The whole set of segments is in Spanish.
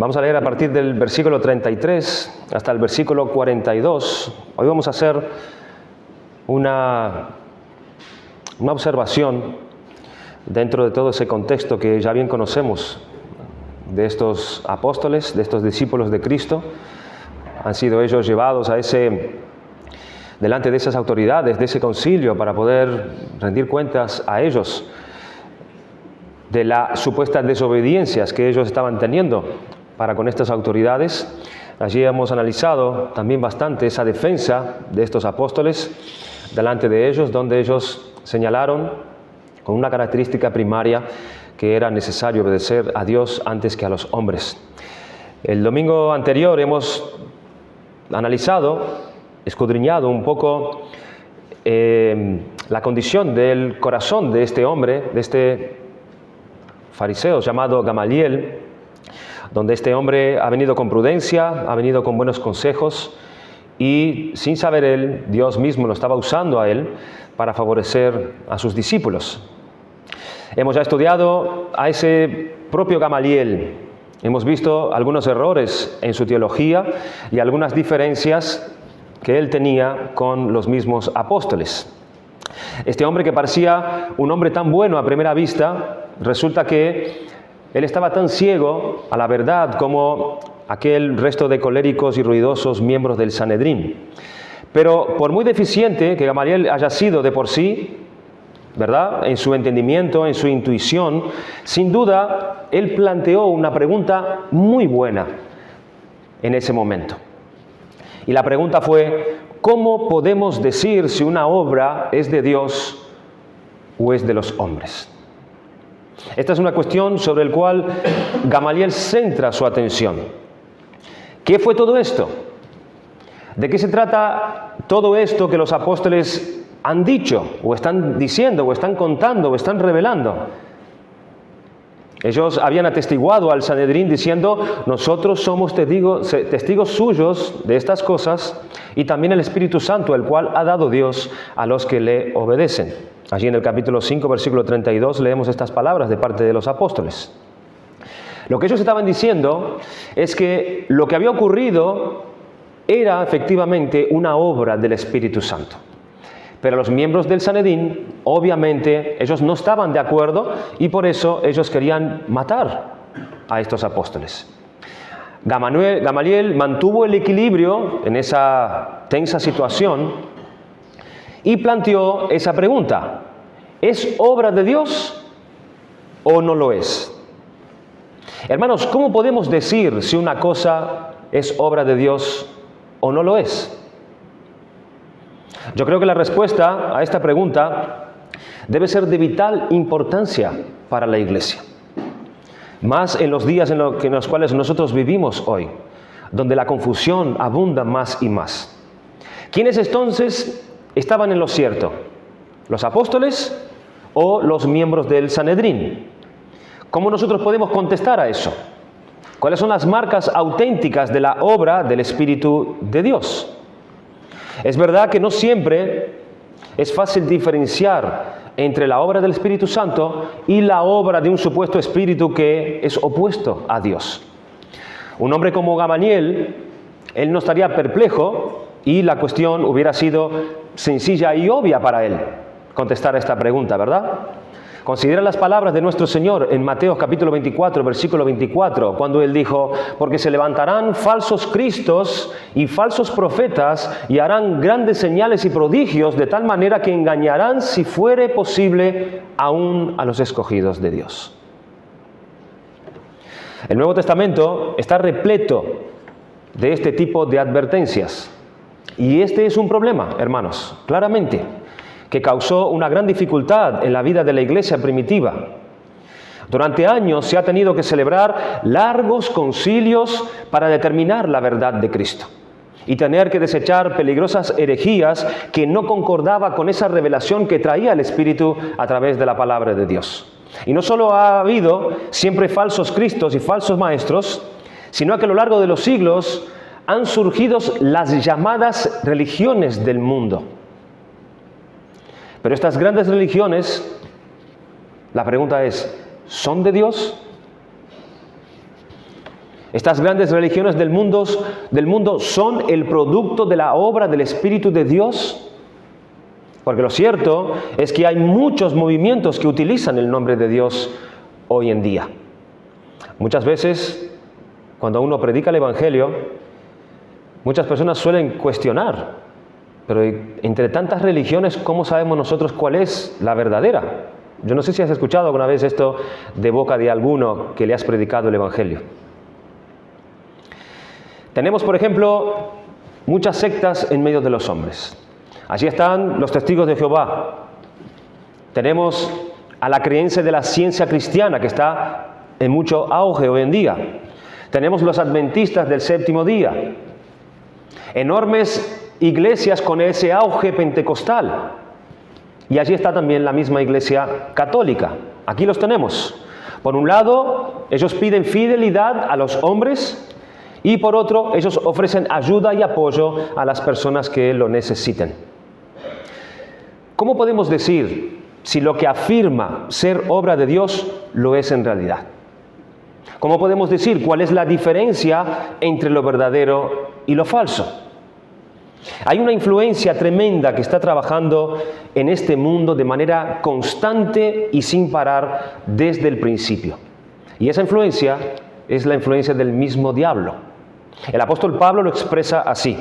Vamos a leer a partir del versículo 33 hasta el versículo 42. Hoy vamos a hacer una observación dentro de todo ese contexto que ya bien conocemos de estos apóstoles, de estos discípulos de Cristo. Han sido ellos llevados delante de esas autoridades, de ese concilio, para poder rendir cuentas a ellos de las supuestas desobediencias que ellos estaban teniendo para con estas autoridades. Allí hemos analizado también bastante esa defensa de estos apóstoles delante de ellos, donde ellos señalaron con una característica primaria que era necesario obedecer a Dios antes que a los hombres. El domingo anterior hemos analizado, escudriñado un poco la condición del corazón de este hombre, de este fariseo llamado Gamaliel, donde este hombre ha venido con prudencia, ha venido con buenos consejos y sin saber él, Dios mismo lo estaba usando a él para favorecer a sus discípulos. Hemos ya estudiado a ese propio Gamaliel, hemos visto algunos errores en su teología y algunas diferencias que él tenía con los mismos apóstoles. Este hombre que parecía un hombre tan bueno a primera vista, resulta que él estaba tan ciego a la verdad como aquel resto de coléricos y ruidosos miembros del Sanedrín. Pero por muy deficiente que Gamaliel haya sido de por sí, ¿verdad?, en su entendimiento, en su intuición, sin duda él planteó una pregunta muy buena en ese momento. Y la pregunta fue: ¿cómo podemos decir si una obra es de Dios o es de los hombres? Esta es una cuestión sobre la cual Gamaliel centra su atención. ¿Qué fue todo esto? ¿De qué se trata todo esto que los apóstoles han dicho, o están diciendo, o están contando, o están revelando? Ellos habían atestiguado al Sanedrín diciendo: nosotros somos testigos suyos de estas cosas, y también el Espíritu Santo, el cual ha dado Dios a los que le obedecen. Allí en el capítulo 5, versículo 32, leemos estas palabras de parte de los apóstoles. Lo que ellos estaban diciendo es que lo que había ocurrido era efectivamente una obra del Espíritu Santo. Pero los miembros del Sanedrín, obviamente, ellos no estaban de acuerdo y por eso ellos querían matar a estos apóstoles. Gamaliel mantuvo el equilibrio en esa tensa situación y planteó esa pregunta: ¿es obra de Dios o no lo es? Hermanos, ¿cómo podemos decir si una cosa es obra de Dios o no lo es? Yo creo que la respuesta a esta pregunta debe ser de vital importancia para la Iglesia, más en los días en los cuales nosotros vivimos hoy, donde la confusión abunda más y más. ¿Quiénes entonces estaban en lo cierto? ¿Los apóstoles o los miembros del Sanedrín? ¿Cómo nosotros podemos contestar a eso? ¿Cuáles son las marcas auténticas de la obra del Espíritu de Dios? Es verdad que no siempre es fácil diferenciar entre la obra del Espíritu Santo y la obra de un supuesto espíritu que es opuesto a Dios. Un hombre como Gamaliel, él no estaría perplejo y la cuestión hubiera sido sencilla y obvia para él contestar a esta pregunta, ¿verdad? Considera las palabras de nuestro Señor en Mateo capítulo 24, versículo 24, cuando Él dijo: porque se levantarán falsos cristos y falsos profetas y harán grandes señales y prodigios, de tal manera que engañarán, si fuere posible, aún a los escogidos de Dios. El Nuevo Testamento está repleto de este tipo de advertencias. Y este es un problema, hermanos, claramente, que causó una gran dificultad en la vida de la iglesia primitiva. Durante años se ha tenido que celebrar largos concilios para determinar la verdad de Cristo y tener que desechar peligrosas herejías que no concordaba con esa revelación que traía el Espíritu a través de la palabra de Dios. Y no solo ha habido siempre falsos cristos y falsos maestros, sino que a lo largo de los siglos han surgido las llamadas religiones del mundo. Pero estas grandes religiones, la pregunta es: ¿son de Dios? Estas grandes religiones del mundo son el producto de la obra del Espíritu de Dios. Porque lo cierto es que hay muchos movimientos que utilizan el nombre de Dios hoy en día. Muchas veces, cuando uno predica el Evangelio, muchas personas suelen cuestionar, pero entre tantas religiones, ¿cómo sabemos nosotros cuál es la verdadera? Yo no sé si has escuchado alguna vez esto de boca de alguno que le has predicado el Evangelio. Tenemos, por ejemplo, muchas sectas en medio de los hombres. Allí están los testigos de Jehová. Tenemos a la creencia de la ciencia cristiana que está en mucho auge hoy en día. Tenemos los adventistas del séptimo día. Enormes iglesias con ese auge pentecostal. Y allí está también la misma iglesia católica. Aquí los tenemos. Por un lado, ellos piden fidelidad a los hombres y por otro, ellos ofrecen ayuda y apoyo a las personas que lo necesiten. ¿Cómo podemos decir si lo que afirma ser obra de Dios lo es en realidad? ¿Cómo podemos decir cuál es la diferencia entre lo verdadero y lo falso? Hay una influencia tremenda que está trabajando en este mundo de manera constante y sin parar desde el principio. Y esa influencia es la influencia del mismo diablo. El apóstol Pablo lo expresa así: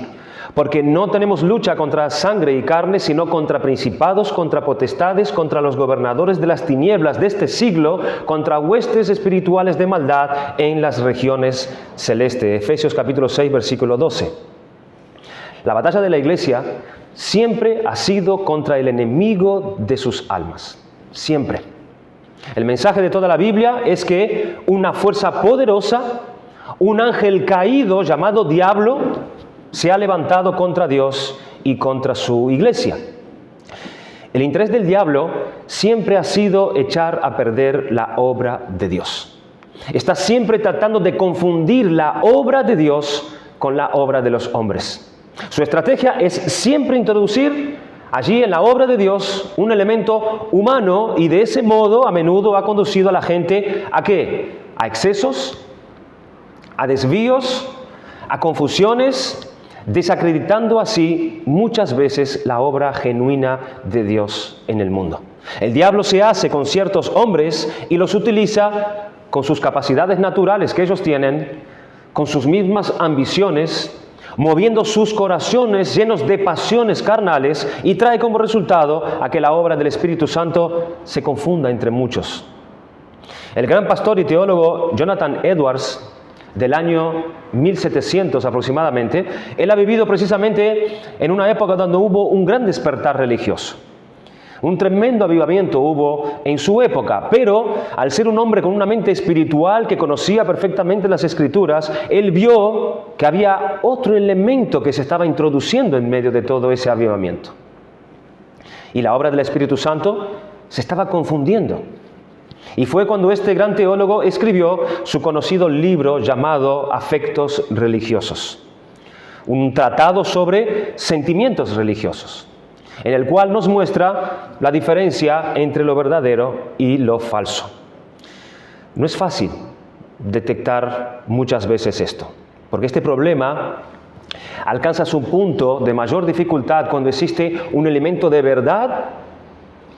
porque no tenemos lucha contra sangre y carne, sino contra principados, contra potestades, contra los gobernadores de las tinieblas de este siglo, contra huestes espirituales de maldad en las regiones celestes. Efesios capítulo 6, versículo 12. La batalla de la iglesia siempre ha sido contra el enemigo de sus almas. Siempre. El mensaje de toda la Biblia es que una fuerza poderosa, un ángel caído llamado diablo, se ha levantado contra Dios y contra su iglesia. El interés del diablo siempre ha sido echar a perder la obra de Dios. Está siempre tratando de confundir la obra de Dios con la obra de los hombres. Su estrategia es siempre introducir allí en la obra de Dios un elemento humano y de ese modo a menudo ha conducido a la gente ¿a qué? A excesos, a desvíos, a confusiones, desacreditando así muchas veces la obra genuina de Dios en el mundo. El diablo se hace con ciertos hombres y los utiliza con sus capacidades naturales que ellos tienen, con sus mismas ambiciones, moviendo sus corazones llenos de pasiones carnales y trae como resultado a que la obra del Espíritu Santo se confunda entre muchos. El gran pastor y teólogo Jonathan Edwards, del año 1700 aproximadamente, él ha vivido precisamente en una época donde hubo un gran despertar religioso. Un tremendo avivamiento hubo en su época, pero al ser un hombre con una mente espiritual que conocía perfectamente las Escrituras, él vio que había otro elemento que se estaba introduciendo en medio de todo ese avivamiento. Y la obra del Espíritu Santo se estaba confundiendo. Y fue cuando este gran teólogo escribió su conocido libro llamado Afectos Religiosos, un tratado sobre sentimientos religiosos, en el cual nos muestra la diferencia entre lo verdadero y lo falso. No es fácil detectar muchas veces esto, porque este problema alcanza su punto de mayor dificultad cuando existe un elemento de verdad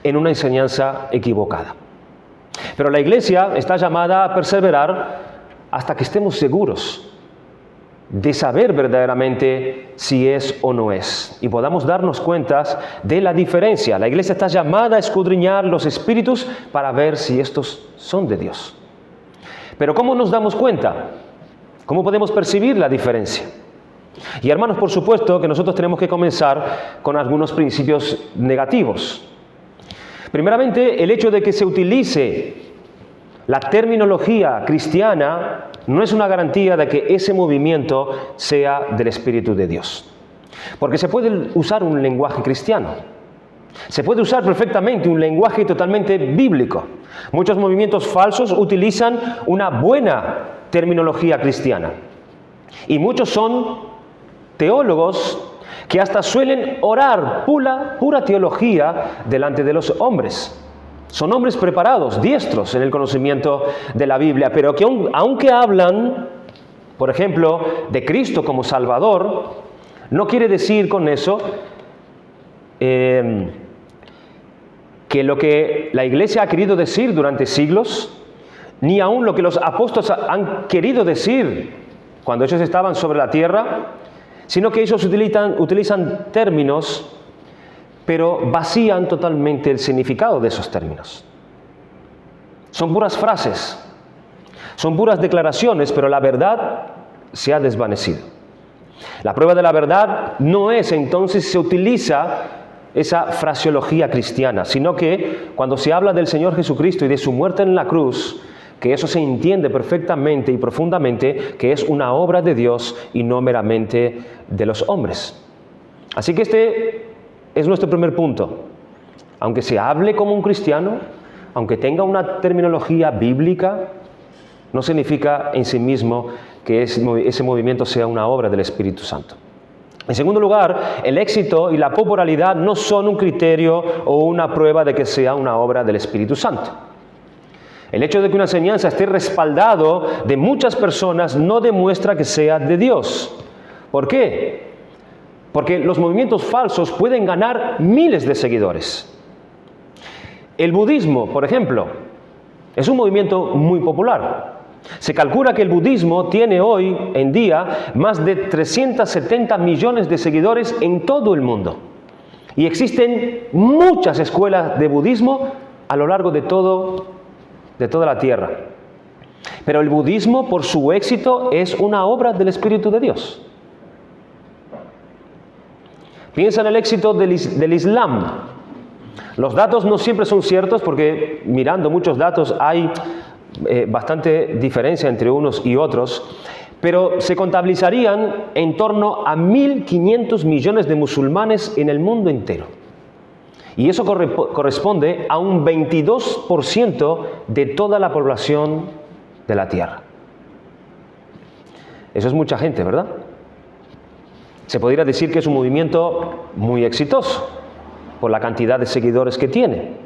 en una enseñanza equivocada. Pero la iglesia está llamada a perseverar hasta que estemos seguros de saber verdaderamente si es o no es y podamos darnos cuenta de la diferencia. La iglesia está llamada a escudriñar los espíritus para ver si estos son de Dios. Pero ¿cómo nos damos cuenta? ¿Cómo podemos percibir la diferencia? Y hermanos, por supuesto que nosotros tenemos que comenzar con algunos principios negativos. Primeramente, el hecho de que se utilice la terminología cristiana no es una garantía de que ese movimiento sea del Espíritu de Dios. Porque se puede usar un lenguaje cristiano. Se puede usar perfectamente un lenguaje totalmente bíblico. Muchos movimientos falsos utilizan una buena terminología cristiana. Y muchos son teólogos que hasta suelen orar pura teología delante de los hombres. Son hombres preparados, diestros en el conocimiento de la Biblia, pero que aunque hablan por ejemplo, de Cristo como Salvador, no quiere decir con eso que lo que la Iglesia ha querido decir durante siglos, ni aún lo que los apóstoles han querido decir cuando ellos estaban sobre la tierra, sino que ellos utilizan términos, pero vacían totalmente el significado de esos términos. Son puras frases, son puras declaraciones, pero la verdad se ha desvanecido. La prueba de la verdad no es entonces se utiliza esa fraseología cristiana, sino que cuando se habla del Señor Jesucristo y de su muerte en la cruz, que eso se entiende perfectamente y profundamente que es una obra de Dios y no meramente de los hombres. Así que este es nuestro primer punto. Aunque se hable como un cristiano, aunque tenga una terminología bíblica, no significa en sí mismo que ese movimiento sea una obra del Espíritu Santo. En segundo lugar, el éxito y la popularidad no son un criterio o una prueba de que sea una obra del Espíritu Santo. El hecho de que una enseñanza esté respaldado de muchas personas no demuestra que sea de Dios. ¿Por qué? Porque los movimientos falsos pueden ganar miles de seguidores. El budismo, por ejemplo, es un movimiento muy popular. Se calcula que el budismo tiene hoy en día más de 370 millones de seguidores en todo el mundo. Y existen muchas escuelas de budismo a lo largo de toda la tierra. Pero el budismo, por su éxito, es una obra del Espíritu de Dios. Piensa en el éxito del Islam. Los datos no siempre son ciertos porque mirando muchos datos hay bastante diferencia entre unos y otros, pero se contabilizarían en torno a 1.500 millones de musulmanes en el mundo entero. Y eso corresponde a un 22% de toda la población de la Tierra. Eso es mucha gente, ¿verdad? Se podría decir que es un movimiento muy exitoso por la cantidad de seguidores que tiene.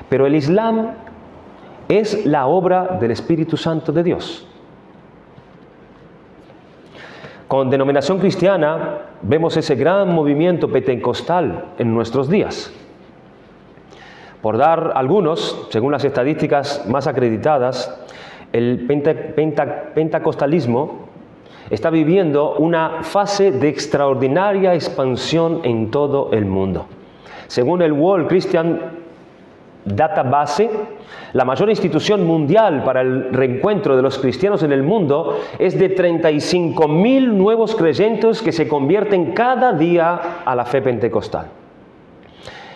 Pero el Islam es la obra del Espíritu Santo de Dios. Con denominación cristiana vemos ese gran movimiento pentecostal en nuestros días. Por dar algunos, según las estadísticas más acreditadas, el pentecostalismo está viviendo una fase de extraordinaria expansión en todo el mundo. Según el World Christian Database, la mayor institución mundial para el reencuentro de los cristianos en el mundo es de 35.000 nuevos creyentes que se convierten cada día a la fe pentecostal.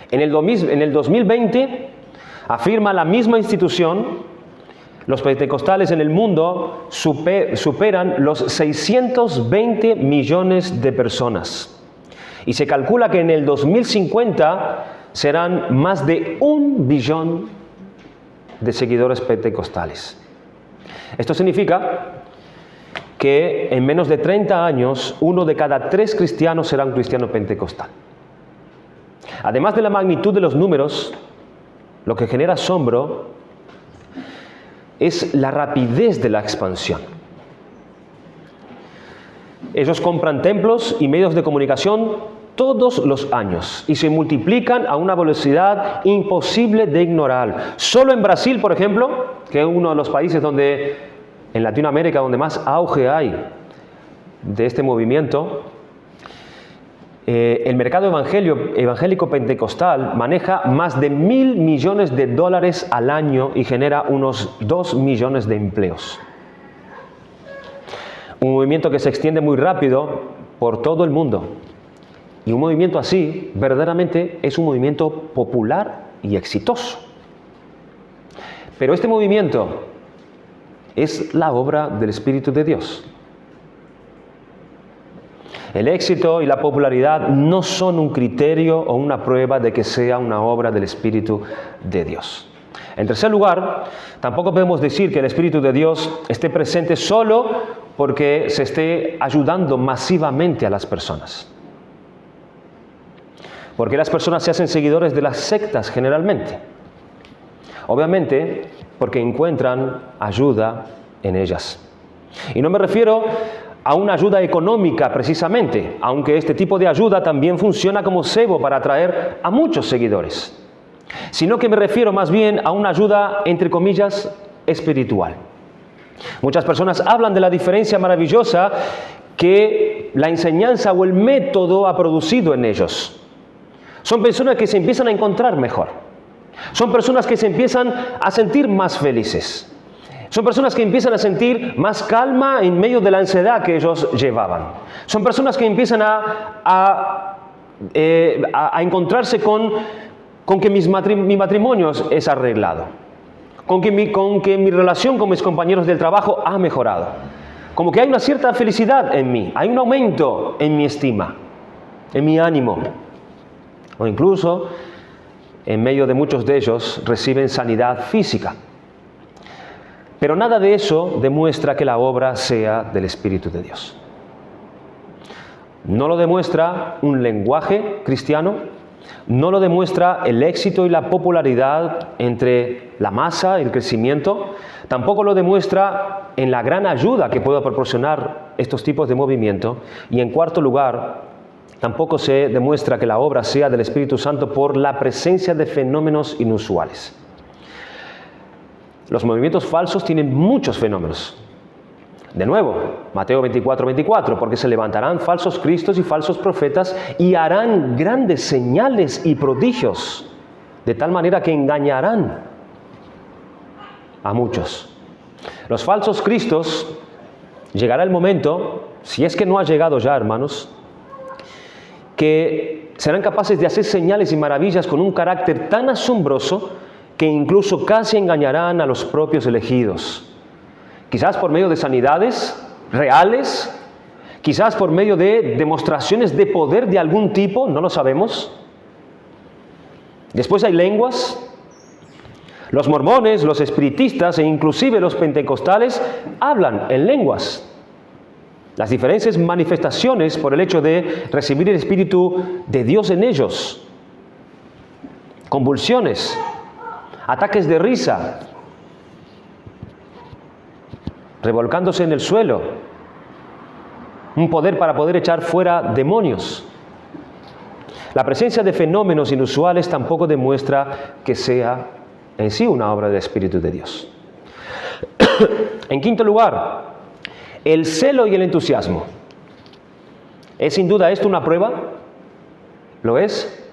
En el 2020, afirma la misma institución, los pentecostales en el mundo superan los 620 millones de personas. Y se calcula que en el 2050 serán más de 1 billón de seguidores pentecostales. Esto significa que en menos de 30 años, 1 de cada 3 cristianos será un cristiano pentecostal. Además de la magnitud de los números, lo que genera asombro es la rapidez de la expansión. Ellos compran templos y medios de comunicación todos los años y se multiplican a una velocidad imposible de ignorar. Solo en Brasil, por ejemplo, que es uno de los países en Latinoamérica donde más auge hay de este movimiento, el mercado evangélico pentecostal maneja más de $1.000 millones al año y genera unos 2 millones de empleos. Un movimiento que se extiende muy rápido por todo el mundo. Y un movimiento así, verdaderamente, es un movimiento popular y exitoso. Pero este movimiento es la obra del Espíritu de Dios. El éxito y la popularidad no son un criterio o una prueba de que sea una obra del Espíritu de Dios. En tercer lugar, tampoco podemos decir que el Espíritu de Dios esté presente solo porque se esté ayudando masivamente a las personas. Porque las personas se hacen seguidores de las sectas generalmente. Obviamente, porque encuentran ayuda en ellas. Y no me refiero a una ayuda económica precisamente, aunque este tipo de ayuda también funciona como cebo para atraer a muchos seguidores, sino que me refiero más bien a una ayuda, entre comillas, espiritual. Muchas personas hablan de la diferencia maravillosa que la enseñanza o el método ha producido en ellos. Son personas que se empiezan a encontrar mejor. Son personas que se empiezan a sentir más felices. Son personas que empiezan a sentir más calma en medio de la ansiedad que ellos llevaban. Son personas que empiezan a encontrarse con que mi matrimonio es arreglado, con que mi relación con mis compañeros del trabajo ha mejorado, como que hay una cierta felicidad en mí, hay un aumento en mi estima, en mi ánimo, o incluso en medio de muchos de ellos reciben sanidad física. Pero nada de eso demuestra que la obra sea del Espíritu de Dios. No lo demuestra un lenguaje cristiano, no lo demuestra el éxito y la popularidad entre la masa, el crecimiento, tampoco lo demuestra en la gran ayuda que pueda proporcionar estos tipos de movimiento, y en cuarto lugar, tampoco se demuestra que la obra sea del Espíritu Santo por la presencia de fenómenos inusuales. Los movimientos falsos tienen muchos fenómenos. De nuevo, Mateo 24:24, porque se levantarán falsos cristos y falsos profetas y harán grandes señales y prodigios, de tal manera que engañarán a muchos. Los falsos cristos, llegará el momento, si es que no ha llegado ya, hermanos, que serán capaces de hacer señales y maravillas con un carácter tan asombroso que incluso casi engañarán a los propios elegidos. Quizás por medio de sanidades reales, quizás por medio de demostraciones de poder de algún tipo, no lo sabemos. Después hay lenguas. Los mormones, los espiritistas e inclusive los pentecostales hablan en lenguas. Las diferentes manifestaciones por el hecho de recibir el Espíritu de Dios en ellos. Convulsiones, ataques de risa, revolcándose en el suelo, un poder para poder echar fuera demonios. La presencia de fenómenos inusuales tampoco demuestra que sea en sí una obra del Espíritu de Dios. En quinto lugar, el celo y el entusiasmo. ¿Es sin duda esto una prueba? ¿Lo es?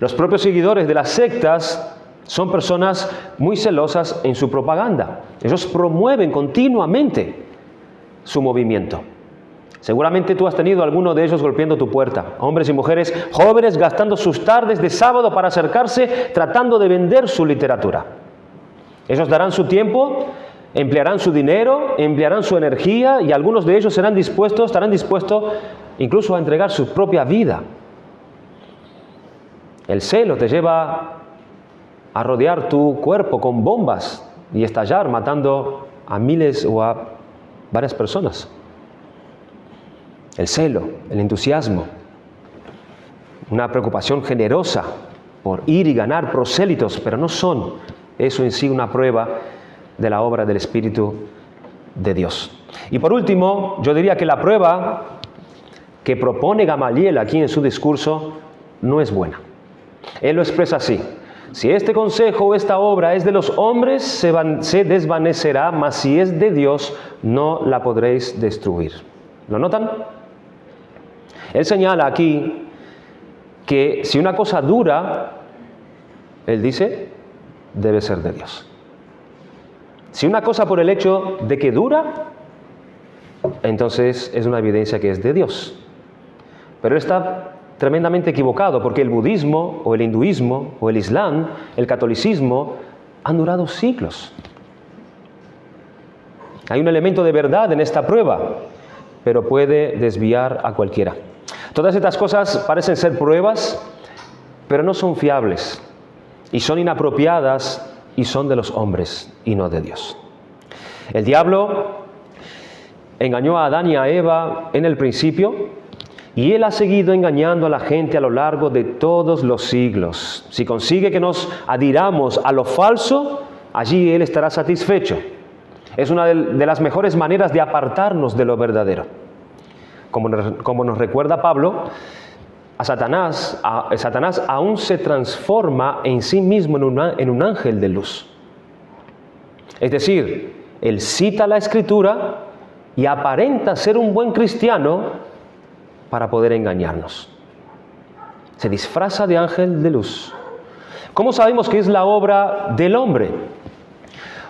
Los propios seguidores de las sectas son personas muy celosas en su propaganda. Ellos promueven continuamente su movimiento. Seguramente tú has tenido alguno de ellos golpeando tu puerta. Hombres y mujeres jóvenes gastando sus tardes de sábado para acercarse, tratando de vender su literatura. Ellos darán su tiempo, emplearán su dinero, emplearán su energía, y algunos de ellos estarán dispuestos incluso a entregar su propia vida. El celo te lleva a rodear tu cuerpo con bombas y estallar matando a miles o a varias personas. El celo, el entusiasmo, una preocupación generosa por ir y ganar prosélitos, pero no son eso en sí una prueba de la obra del Espíritu de Dios. Y por último, yo diría que la prueba que propone Gamaliel aquí en su discurso no es buena. Él lo expresa así: si este consejo o esta obra es de los hombres, se desvanecerá, mas si es de Dios, no la podréis destruir. ¿Lo notan? Él señala aquí que si una cosa dura, él dice, debe ser de Dios. Si una cosa por el hecho de que dura, entonces es una evidencia que es de Dios. Pero él está tremendamente equivocado, porque el budismo o el hinduismo o el islam, el catolicismo, han durado siglos. Hay un elemento de verdad en esta prueba, pero puede desviar a cualquiera. Todas estas cosas parecen ser pruebas, pero no son fiables, y son inapropiadas, y son de los hombres, y no de Dios. El diablo engañó a Adán y a Eva en el principio, y él ha seguido engañando a la gente a lo largo de todos los siglos. Si consigue que nos adhiramos a lo falso, allí él estará satisfecho. Es una de las mejores maneras de apartarnos de lo verdadero. Como nos recuerda Pablo, Satanás aún se transforma en sí mismo en un ángel de luz. Es decir, él cita la Escritura y aparenta ser un buen cristiano para poder engañarnos. Se disfraza de ángel de luz. ¿Cómo sabemos que es la obra del hombre?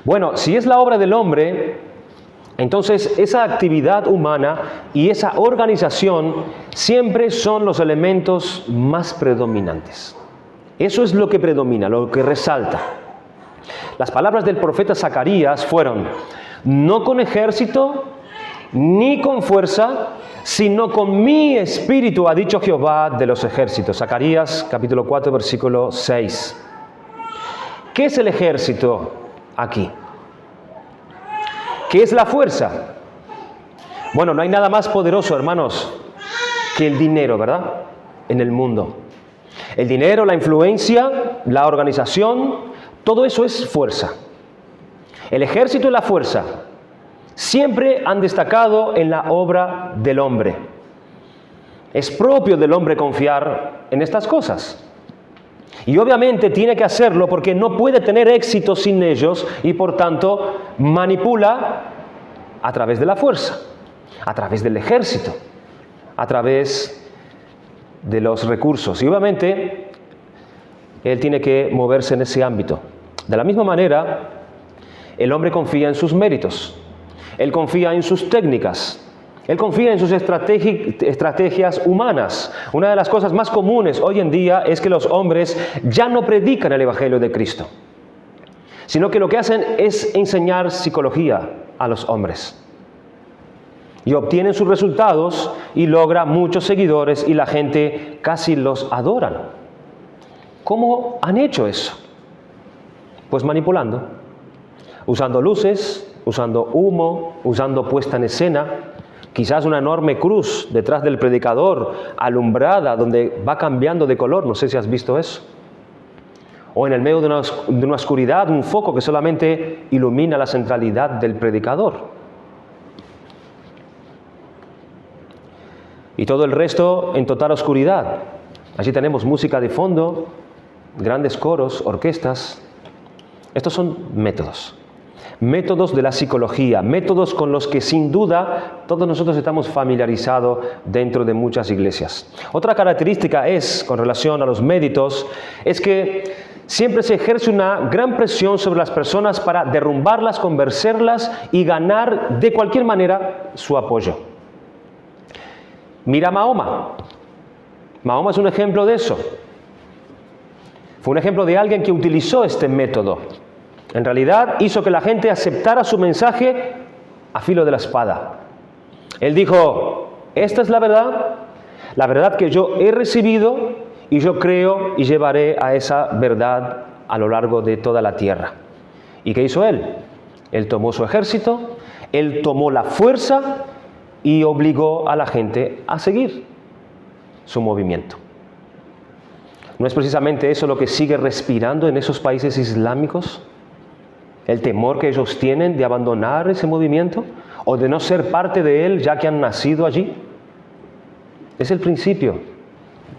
Bueno, si es la obra del hombre, entonces esa actividad humana y esa organización siempre son los elementos más predominantes. Eso es lo que predomina, lo que resalta. Las palabras del profeta Zacarías fueron: no con ejército ni con fuerza, sino con mi espíritu, ha dicho Jehová de los ejércitos. Zacarías capítulo 4, versículo 6. ¿Qué es el ejército aquí? ¿Qué es la fuerza? Bueno, no hay nada más poderoso, hermanos, que el dinero, ¿verdad? En el mundo. El dinero, la influencia, la organización, todo eso es fuerza. El ejército y la fuerza siempre han destacado en la obra del hombre. Es propio del hombre confiar en estas cosas. Y obviamente tiene que hacerlo porque no puede tener éxito sin ellos y por tanto manipula a través de la fuerza, a través del ejército, a través de los recursos. Y obviamente él tiene que moverse en ese ámbito. De la misma manera, el hombre confía en sus méritos, él confía en sus técnicas, él confía en sus estrategias humanas. Una de las cosas más comunes hoy en día es que los hombres ya no predican el Evangelio de Cristo, sino que lo que hacen es enseñar psicología a los hombres. Y obtienen sus resultados y logra muchos seguidores y la gente casi los adoran. ¿Cómo han hecho eso? Pues manipulando, usando luces, usando humo, usando puesta en escena, quizás una enorme cruz detrás del predicador, alumbrada, donde va cambiando de color, no sé si has visto eso. O en el medio de una oscuridad, un foco que solamente ilumina la centralidad del predicador. Y todo el resto en total oscuridad. Allí tenemos música de fondo, grandes coros, orquestas. Estos son métodos de la psicología, métodos con los que sin duda todos nosotros estamos familiarizados dentro de muchas iglesias. Otra característica es, con relación a los méritos, es que siempre se ejerce una gran presión sobre las personas para derrumbarlas, convencerlas y ganar de cualquier manera su apoyo. Mira a Mahoma. Mahoma es un ejemplo de eso. Fue un ejemplo de alguien que utilizó este método. En realidad hizo que la gente aceptara su mensaje a filo de la espada. Él dijo: esta es la verdad que yo he recibido y yo creo y llevaré a esa verdad a lo largo de toda la tierra. ¿Y qué hizo él? Él tomó su ejército, él tomó la fuerza y obligó a la gente a seguir su movimiento. ¿No es precisamente eso lo que sigue respirando en esos países islámicos? El temor que ellos tienen de abandonar ese movimiento o de no ser parte de él ya que han nacido allí. Es el principio,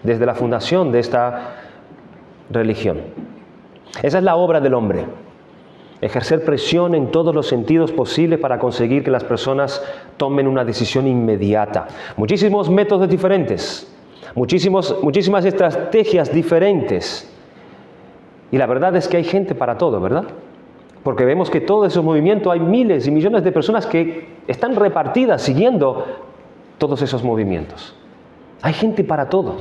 desde la fundación de esta religión. Esa es la obra del hombre. Ejercer presión en todos los sentidos posibles para conseguir que las personas tomen una decisión inmediata. Muchísimos métodos diferentes, muchísimas estrategias diferentes. Y la verdad es que hay gente para todo, ¿verdad? Porque vemos que todo ese movimiento hay miles y millones de personas que están repartidas siguiendo todos esos movimientos. Hay gente para todo.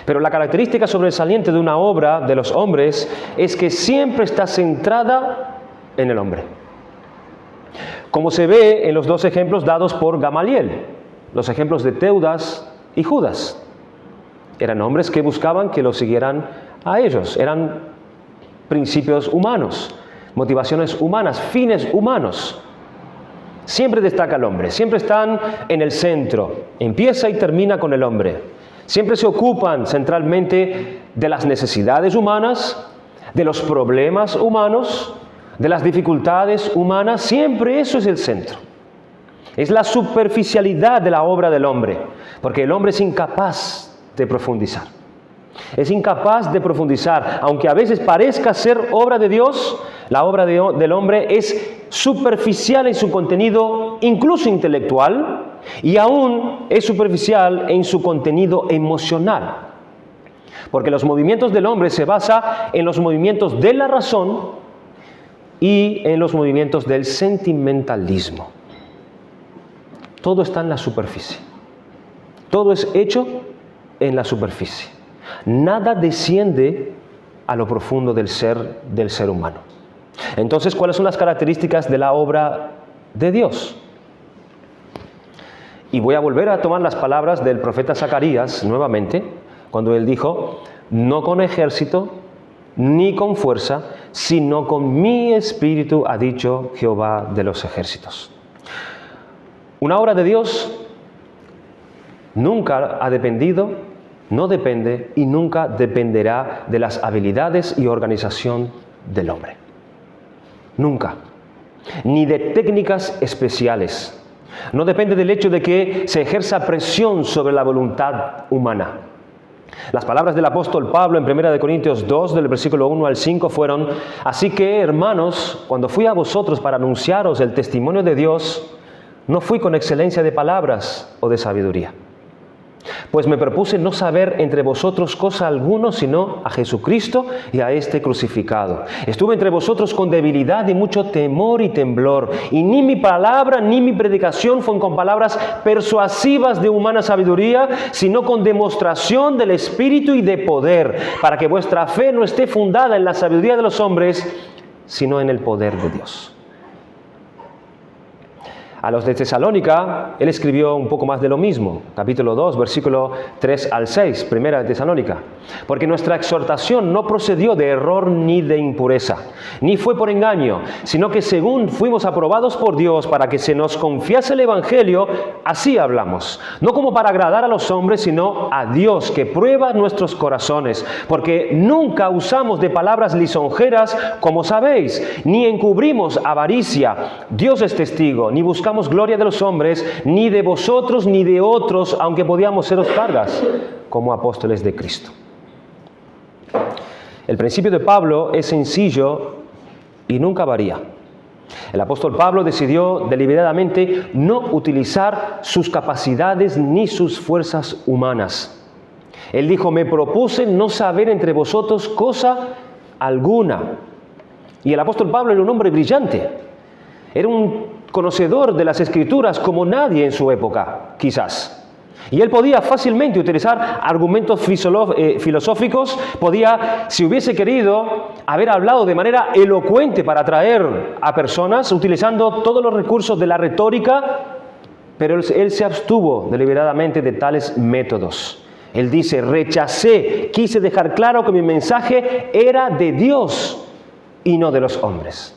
Pero la característica sobresaliente de una obra de los hombres es que siempre está centrada en el hombre. Como se ve en los dos ejemplos dados por Gamaliel, los ejemplos de Teudas y Judas. Eran hombres que buscaban que los siguieran a ellos. Eran principios humanos, motivaciones humanas, fines humanos. Siempre destaca el hombre, siempre están en el centro. Empieza y termina con el hombre. Siempre se ocupan centralmente de las necesidades humanas, de los problemas humanos, de las dificultades humanas, siempre eso es el centro. Es la superficialidad de la obra del hombre, porque el hombre es incapaz de profundizar. Es incapaz de profundizar, aunque a veces parezca ser obra de Dios, la obra del hombre es superficial en su contenido, incluso intelectual, y aún es superficial en su contenido emocional. Porque los movimientos del hombre se basan en los movimientos de la razón y en los movimientos del sentimentalismo. Todo está en la superficie. Todo es hecho en la superficie. Nada desciende a lo profundo del ser humano. Entonces, ¿cuáles son las características de la obra de Dios? Y voy a volver a tomar las palabras del profeta Zacarías nuevamente, cuando él dijo: no con ejército, ni con fuerza, sino con mi espíritu, ha dicho Jehová de los ejércitos. Una obra de Dios nunca ha dependido, no depende y nunca dependerá de las habilidades y organización del hombre. Nunca. Ni de técnicas especiales. No depende del hecho de que se ejerza presión sobre la voluntad humana. Las palabras del apóstol Pablo en 1 Corintios 2, del versículo 1 al 5 fueron: así que, hermanos, cuando fui a vosotros para anunciaros el testimonio de Dios, no fui con excelencia de palabras o de sabiduría. Pues me propuse no saber entre vosotros cosa alguna, sino a Jesucristo y a este crucificado. Estuve entre vosotros con debilidad y mucho temor y temblor, y ni mi palabra ni mi predicación fue con palabras persuasivas de humana sabiduría, sino con demostración del Espíritu y de poder, para que vuestra fe no esté fundada en la sabiduría de los hombres, sino en el poder de Dios. A los de Tesalónica, él escribió un poco más de lo mismo, capítulo 2, versículo 3 al 6, primera de Tesalónica. Porque nuestra exhortación no procedió de error ni de impureza, ni fue por engaño, sino que según fuimos aprobados por Dios para que se nos confiase el Evangelio, así hablamos. No como para agradar a los hombres, sino a Dios, que prueba nuestros corazones. Porque nunca usamos de palabras lisonjeras, como sabéis, ni encubrimos avaricia. Dios es testigo, ni buscamos gloria de los hombres, ni de vosotros, ni de otros, aunque podíamos seros cargas, como apóstoles de Cristo. El principio de Pablo es sencillo y nunca varía. El apóstol Pablo decidió deliberadamente no utilizar sus capacidades ni sus fuerzas humanas. Él dijo: me propuse no saber entre vosotros cosa alguna. Y el apóstol Pablo era un hombre brillante. Era un conocedor de las Escrituras como nadie en su época, quizás. Y él podía fácilmente utilizar argumentos filosóficos, podía, si hubiese querido, haber hablado de manera elocuente para atraer a personas, utilizando todos los recursos de la retórica, pero él se abstuvo deliberadamente de tales métodos. Él dice: quise dejar claro que mi mensaje era de Dios y no de los hombres.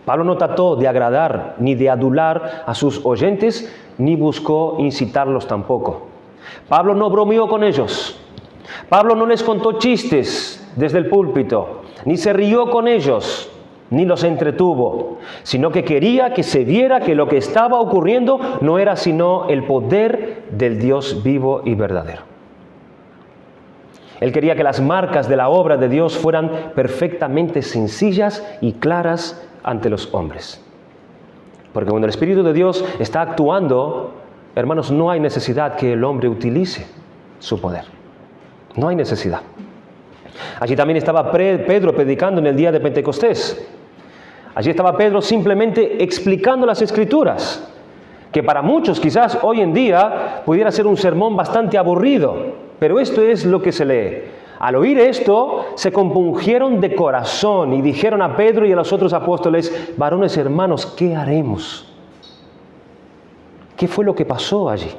Pablo no trató de agradar ni de adular a sus oyentes, ni buscó incitarlos tampoco. Pablo no bromeó con ellos. Pablo no les contó chistes desde el púlpito, ni se rió con ellos, ni los entretuvo, sino que quería que se viera que lo que estaba ocurriendo no era sino el poder del Dios vivo y verdadero. Él quería que las marcas de la obra de Dios fueran perfectamente sencillas y claras ante los hombres. Porque cuando el Espíritu de Dios está actuando, hermanos, no hay necesidad que el hombre utilice su poder. No hay necesidad. Allí también estaba Pedro predicando en el día de Pentecostés. Allí estaba Pedro simplemente explicando las Escrituras, que para muchos quizás hoy en día pudiera ser un sermón bastante aburrido, pero esto es lo que se lee. Al oír esto, se compungieron de corazón y dijeron a Pedro y a los otros apóstoles: varones hermanos, ¿qué haremos? ¿Qué fue lo que pasó allí?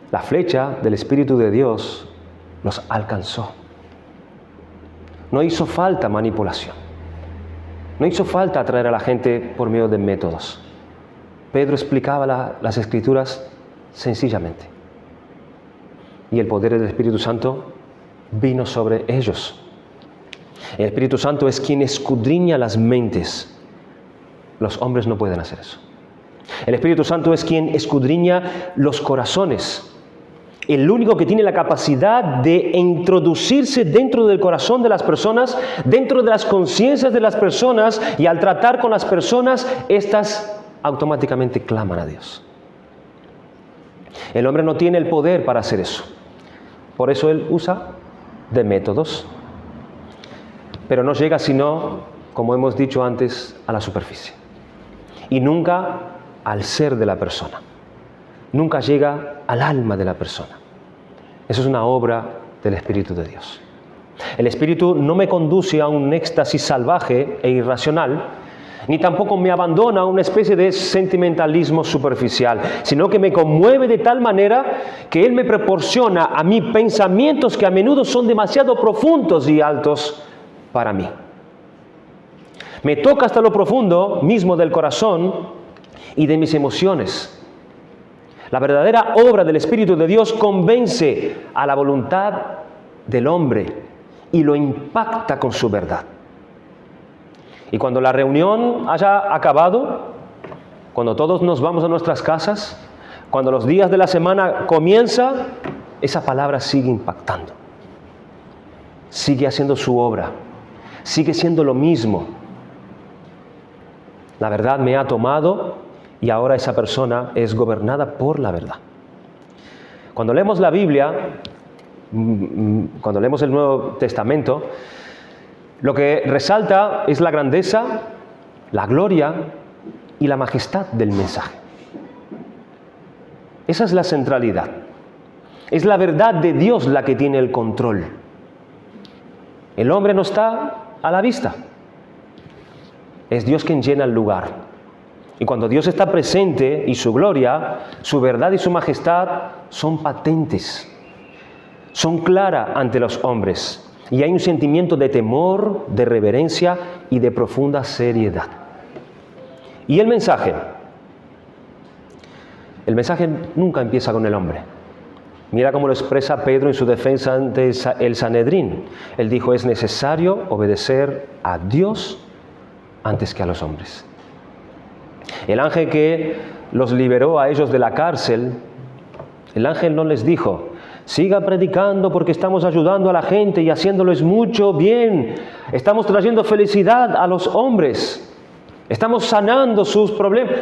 La flecha del Espíritu de Dios los alcanzó. No hizo falta manipulación. No hizo falta atraer a la gente por medio de métodos. Pedro explicaba las Escrituras sencillamente. Y el poder del Espíritu Santo vino sobre ellos. El Espíritu Santo es quien escudriña las mentes. Los hombres no pueden hacer eso. El Espíritu Santo es quien escudriña los corazones. El único que tiene la capacidad de introducirse dentro del corazón de las personas, dentro de las conciencias de las personas, y al tratar con las personas, éstas automáticamente claman a Dios. El hombre no tiene el poder para hacer eso. Por eso él usa de métodos, pero no llega sino, como hemos dicho antes, a la superficie. Y nunca al ser de la persona. Nunca llega al alma de la persona. Eso es una obra del Espíritu de Dios. El Espíritu no me conduce a un éxtasis salvaje e irracional, ni tampoco me abandona a una especie de sentimentalismo superficial, sino que me conmueve de tal manera que Él me proporciona a mí pensamientos que a menudo son demasiado profundos y altos para mí. Me toca hasta lo profundo mismo del corazón y de mis emociones. La verdadera obra del Espíritu de Dios convence a la voluntad del hombre y lo impacta con su verdad. Y cuando la reunión haya acabado, cuando todos nos vamos a nuestras casas, cuando los días de la semana comienzan, esa palabra sigue impactando. Sigue haciendo su obra. Sigue siendo lo mismo. La verdad me ha tomado y ahora esa persona es gobernada por la verdad. Cuando leemos la Biblia, cuando leemos el Nuevo Testamento, lo que resalta es la grandeza, la gloria y la majestad del mensaje. Esa es la centralidad. Es la verdad de Dios la que tiene el control. El hombre no está a la vista. Es Dios quien llena el lugar. Y cuando Dios está presente y su gloria, su verdad y su majestad son patentes, son claras ante los hombres. Y hay un sentimiento de temor, de reverencia y de profunda seriedad. Y el mensaje nunca empieza con el hombre. Mira cómo lo expresa Pedro en su defensa ante el Sanedrín. Él dijo, es necesario obedecer a Dios antes que a los hombres. El ángel que los liberó a ellos de la cárcel, el ángel no les dijo, siga predicando porque estamos ayudando a la gente y haciéndoles mucho bien. Estamos trayendo felicidad a los hombres. Estamos sanando sus problemas.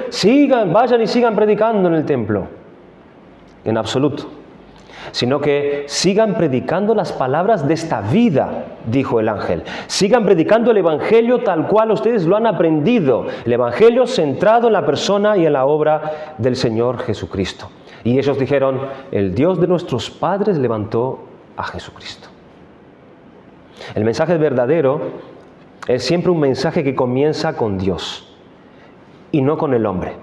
Vayan y sigan predicando en el templo. En absoluto. Sino que sigan predicando las palabras de esta vida, dijo el ángel. Sigan predicando el Evangelio tal cual ustedes lo han aprendido. El Evangelio centrado en la persona y en la obra del Señor Jesucristo. Y ellos dijeron, el Dios de nuestros padres levantó a Jesucristo. El mensaje verdadero es siempre un mensaje que comienza con Dios y no con el hombre.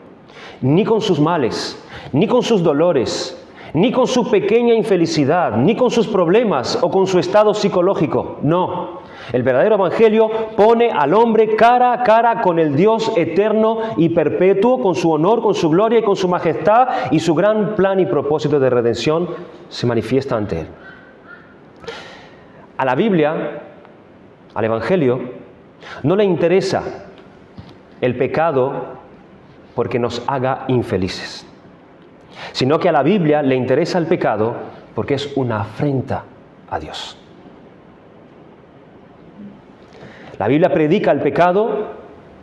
Ni con sus males, ni con sus dolores, ni con su pequeña infelicidad, ni con sus problemas o con su estado psicológico. No. El verdadero evangelio pone al hombre cara a cara con el Dios eterno y perpetuo, con su honor, con su gloria y con su majestad, y su gran plan y propósito de redención se manifiesta ante él. A la Biblia, al evangelio, no le interesa el pecado porque nos haga infelices, sino que a la Biblia le interesa el pecado porque es una afrenta a Dios. La Biblia predica el pecado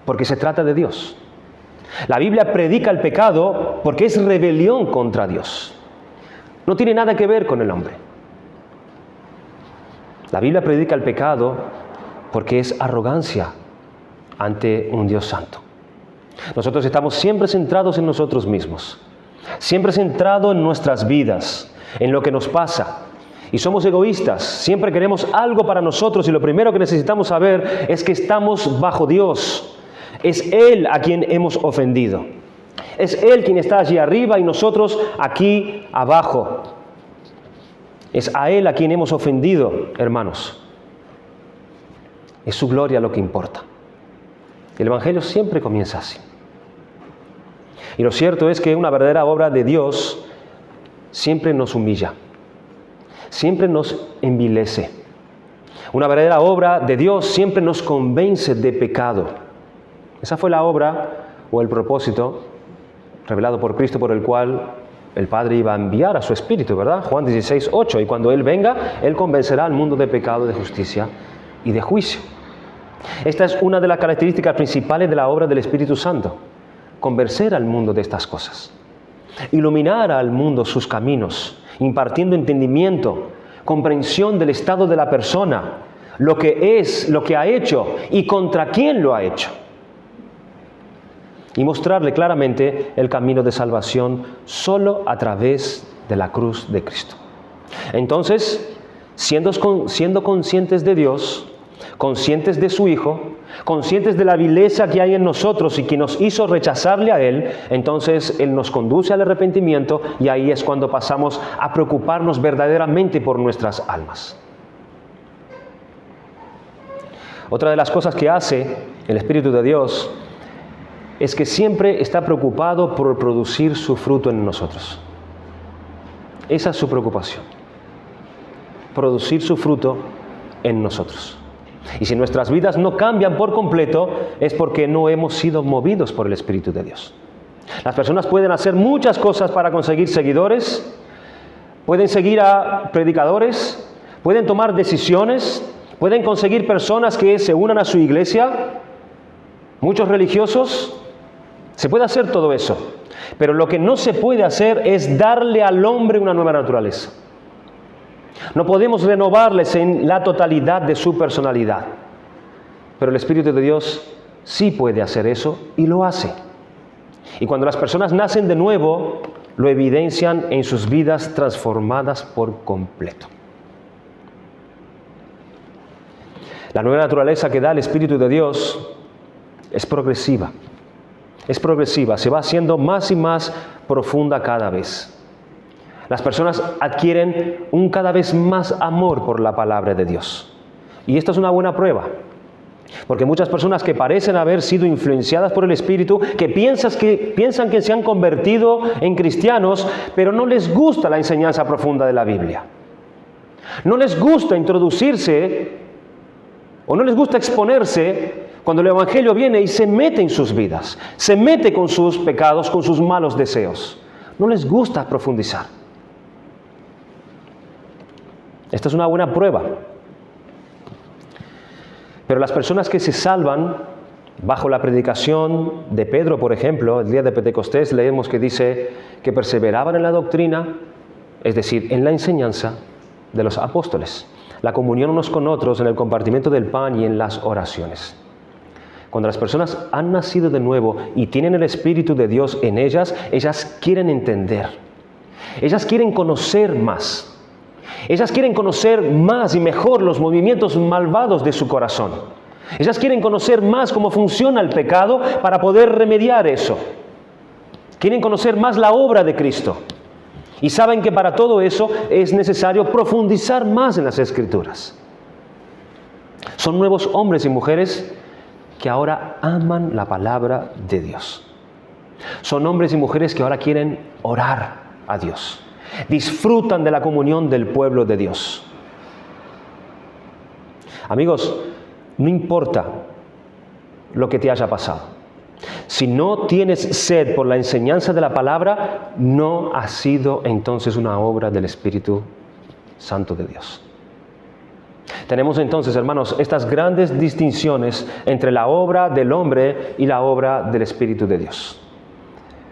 porque se trata de Dios. La Biblia predica el pecado porque es rebelión contra Dios. No tiene nada que ver con el hombre. La Biblia predica el pecado porque es arrogancia ante un Dios santo. Nosotros estamos siempre centrados en nosotros mismos, siempre centrados en nuestras vidas, en lo que nos pasa. Y somos egoístas, siempre queremos algo para nosotros y lo primero que necesitamos saber es que estamos bajo Dios. Es Él a quien hemos ofendido. Es Él quien está allí arriba y nosotros aquí abajo. Es a Él a quien hemos ofendido, hermanos. Es su gloria lo que importa. El Evangelio siempre comienza así. Y lo cierto es que una verdadera obra de Dios siempre nos humilla, siempre nos envilece. Una verdadera obra de Dios siempre nos convence de pecado. Esa fue la obra o el propósito revelado por Cristo por el cual el Padre iba a enviar a su Espíritu, ¿verdad? Juan 16, 8. Y cuando Él venga, Él convencerá al mundo de pecado, de justicia y de juicio. Esta es una de las características principales de la obra del Espíritu Santo. Convencer al mundo de estas cosas. Iluminar al mundo sus caminos, impartiendo entendimiento, comprensión del estado de la persona, lo que es, lo que ha hecho y contra quién lo ha hecho. Y mostrarle claramente el camino de salvación solo a través de la cruz de Cristo. Entonces, siendo conscientes de Dios, conscientes de su Hijo, conscientes de la vileza que hay en nosotros y que nos hizo rechazarle a Él, entonces Él nos conduce al arrepentimiento y ahí es cuando pasamos a preocuparnos verdaderamente por nuestras almas. Otra de las cosas que hace el Espíritu de Dios es que siempre está preocupado por producir su fruto en nosotros. Esa es su preocupación. Producir su fruto en nosotros. Y si nuestras vidas no cambian por completo, es porque no hemos sido movidos por el Espíritu de Dios. Las personas pueden hacer muchas cosas para conseguir seguidores, pueden seguir a predicadores, pueden tomar decisiones, pueden conseguir personas que se unan a su iglesia, muchos religiosos. Se puede hacer todo eso, pero lo que no se puede hacer es darle al hombre una nueva naturaleza. No podemos renovarles en la totalidad de su personalidad, pero el Espíritu de Dios sí puede hacer eso y lo hace. Y cuando las personas nacen de nuevo, lo evidencian en sus vidas transformadas por completo. La nueva naturaleza que da el Espíritu de Dios es progresiva. Es progresiva, se va haciendo más y más profunda cada vez. Las personas adquieren un cada vez más amor por la palabra de Dios. Y esta es una buena prueba. Porque muchas personas que parecen haber sido influenciadas por el Espíritu, que piensan que se han convertido en cristianos, pero no les gusta la enseñanza profunda de la Biblia. No les gusta introducirse o no les gusta exponerse cuando el Evangelio viene y se mete en sus vidas, se mete con sus pecados, con sus malos deseos. No les gusta profundizar. Esta es una buena prueba. Pero las personas que se salvan, bajo la predicación de Pedro, por ejemplo, el día de Pentecostés leemos que dice que perseveraban en la doctrina, es decir, en la enseñanza de los apóstoles, la comunión unos con otros, en el compartimiento del pan y en las oraciones. Cuando las personas han nacido de nuevo y tienen el Espíritu de Dios en ellas, ellas quieren entender. Ellas quieren conocer más. Ellas quieren conocer más y mejor los movimientos malvados de su corazón. Ellas quieren conocer más cómo funciona el pecado para poder remediar eso. Quieren conocer más la obra de Cristo. Y saben que para todo eso es necesario profundizar más en las Escrituras. Son nuevos hombres y mujeres que ahora aman la palabra de Dios. Son hombres y mujeres que ahora quieren orar a Dios. Disfrutan de la comunión del pueblo de Dios. Amigos, no importa lo que te haya pasado. Si no tienes sed por la enseñanza de la palabra, no ha sido entonces una obra del Espíritu Santo de Dios. Tenemos entonces, hermanos, estas grandes distinciones entre la obra del hombre y la obra del Espíritu de Dios.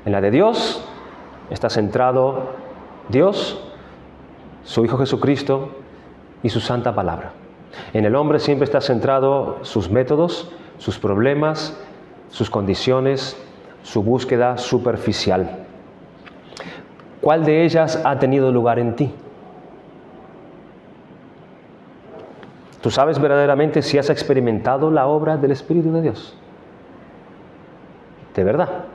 En la de Dios está centrado Dios, su Hijo Jesucristo y su santa palabra. En el hombre siempre está centrado sus métodos, sus problemas, sus condiciones, su búsqueda superficial. ¿Cuál de ellas ha tenido lugar en ti? ¿Tú sabes verdaderamente si has experimentado la obra del Espíritu de Dios? De verdad.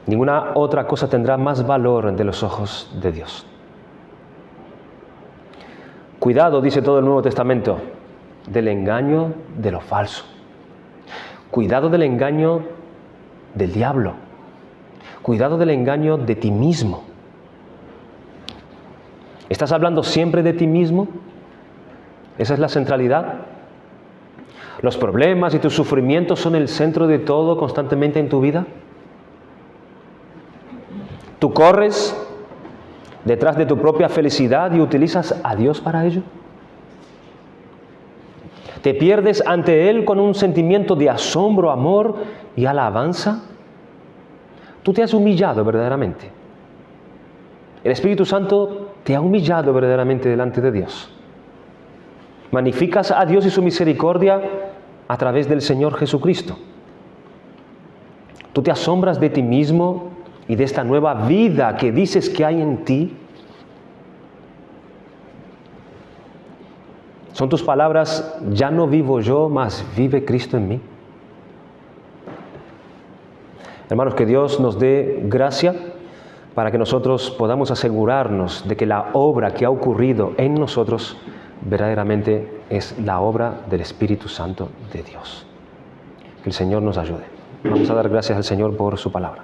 Ninguna otra cosa tendrá más valor ante los ojos de Dios. Cuidado, dice todo el Nuevo Testamento, del engaño de lo falso. Cuidado del engaño del diablo. Cuidado del engaño de ti mismo. ¿Estás hablando siempre de ti mismo? ¿Esa es la centralidad? ¿Los problemas y tus sufrimientos son el centro de todo constantemente en tu vida? ¿Tú corres detrás de tu propia felicidad y utilizas a Dios para ello? ¿Te pierdes ante Él con un sentimiento de asombro, amor y alabanza? ¿Tú te has humillado verdaderamente? ¿El Espíritu Santo te ha humillado verdaderamente delante de Dios? ¿Magnificas a Dios y su misericordia a través del Señor Jesucristo? ¿Tú te asombras de ti mismo y de esta nueva vida que dices que hay en ti? ¿Son tus palabras, ya no vivo yo, mas vive Cristo en mí? Hermanos, que Dios nos dé gracia para que nosotros podamos asegurarnos de que la obra que ha ocurrido en nosotros verdaderamente es la obra del Espíritu Santo de Dios. Que el Señor nos ayude. Vamos a dar gracias al Señor por su palabra.